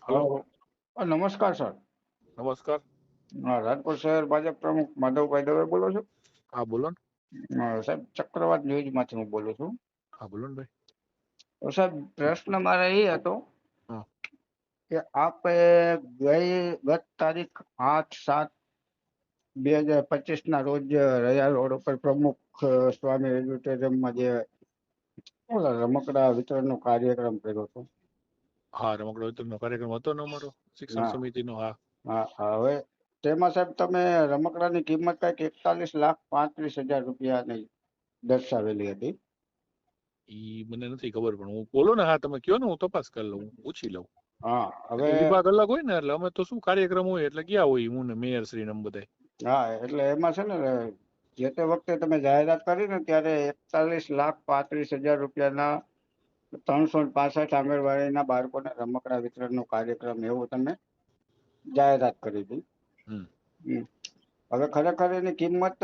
Hello. નમસ્કાર sir. નમસ્કાર. રાજકોટ શહેર ભાજપ પ્રમુખ માધવભાઈ દવે બોલો છો? હા બોલો ને. સાહેબ, ચક્રવાત ન્યૂઝમાંથી હું બોલું છું. હા બોલો ને ભાઈ. તો સાહેબ, પ્રશ્ન મારે એ હતો હા. કે આપે ગત તારીખ 8/7/2025 ના રોજ રયા રોડ ઉપર પ્રમુખ સ્વામી એડ્યુટેરિયમમાં જે રમકડા વિતરણનો કાર્યક્રમ કર્યો હતો. હા, રમકડા વિતરણનો કાર્યક્રમ હતો ને અમારો શિક્ષણ સમિતિનો. હા. હા, હવે તેમાં સાહેબ તમે રમકડાની કિંમત કઈક 41,35,000 રૂપિયાની દર્શાવેલી હતી. ઈ મને નથી ખબર, પણ હું બોલો ને. હા, તમે કયો ને, હું તપાસ કરી લઉં, પૂછી લઉં. હા, હવે વિભાગ અલગ હોય ને, એટલે અમે તો શું કાર્યક્રમ હોય એટલે ગયા હોય, હું ને મેયર શ્રી ને બધા. હા, એટલે એમાં છે ને, જે તે વખતે તમે જાહેરાત કરી ને ત્યારે 41,35,000 રૂપિયાના 365 આંગણવાડીના બાળકોને રમકડા વિતરણનો કાર્યક્રમ એવું તમે જાહેરાત કરી હતી. હવે ખરેખર એની કિંમત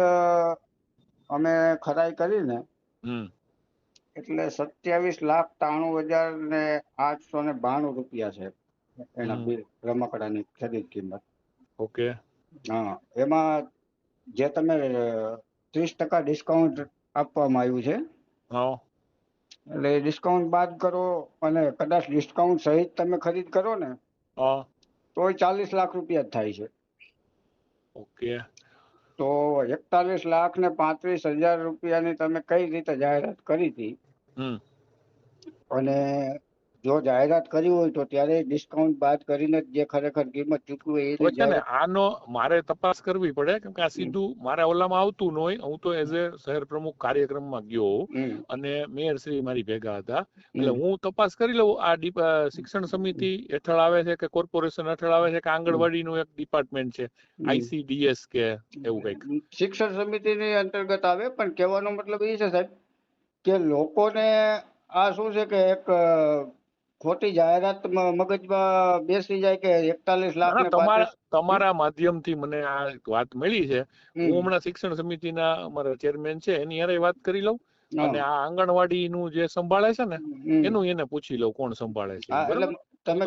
અમે ખરાઈ કરીને એટલે 27,93,892 રૂપિયા છે એના બિલ રમકડાની ખરીદ કિંમત. ઓકે. હા, એમાં જે તમે 30% ડિસ્કાઉન્ટ આપવામાં આવ્યું છે. હા. એટલે ડિસ્કાઉન્ટ બાદ કરો અને કદાચ ડિસ્કાઉન્ટ સહિત તમે ખરીદ કરો ને તોય 40 લાખ રૂપિયા જ થાય છે. ઓકે. તો 41,35,000 રૂપિયાની તમે કઈ રીતે જાહેરાત કરી હતી? અને જો જાહેરાત કરી હોય તો ત્યારે ડિસ્કાઉન્ટ બાદ કરીને જે ખરેખર કિંમત ચૂકવી હોય હવે એની છે ને, જાહેરાત. આનો મારે તપાસ કરવી પડે, કેમ કે આ સીધું મારા ઓલામાં આવતું ન હોય. હું તો એઝ એ શહેર પ્રમુખ કાર્યક્રમમાં ગયો અને મેયર શ્રી મારી ભેગા હતા, એટલે હું તપાસ કરી લઉં આ શિક્ષણ સમિતિ હેઠળ આવે છે કે કોર્પોરેશન હેઠળ આવે છે કે આંગણવાડીનું એક ડિપાર્ટમેન્ટ છે, ICDS કે એવું કંઈક. શિક્ષણ સમિતિની અંતર્ગત આવે, પણ કહેવાનો મતલબ એ છે સાહેબ કે લોકોને આ શું છે કે એક ખોટી જાહેરાત મગજમાં બેસી જાય કે 41 લાખ ને તમારા માધ્યમથી મને આ વાત મળી છે. હું હમણાં શિક્ષણ સમિતિના અમારા ચેરમેન છે એની હારે વાત કરી લઉં, અને આ આંગણવાડીનું જે સંભાળે છે ને એનું એને પૂછી લઉં કોણ સંભાળે છે. એટલે બરાબર, તમે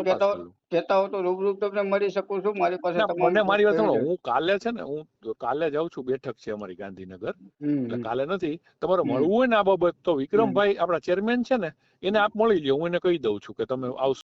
કહેતા હો તો રૂબરૂ તમને મળી શકું છું. મારી પાસે મને મારી વાત સાંભળો, હું કાલે છે ને, હું કાલે જાઉં છું, બેઠક છે અમારી ગાંધીનગર, એટલે કાલે નથી. તમારે મળવું હોય ને આ બાબત, તો વિક્રમભાઈ આપણા ચેરમેન છે ને, એને આપ મળી લ્યો. હું એને કહી દઉં છું કે તમે આવશો.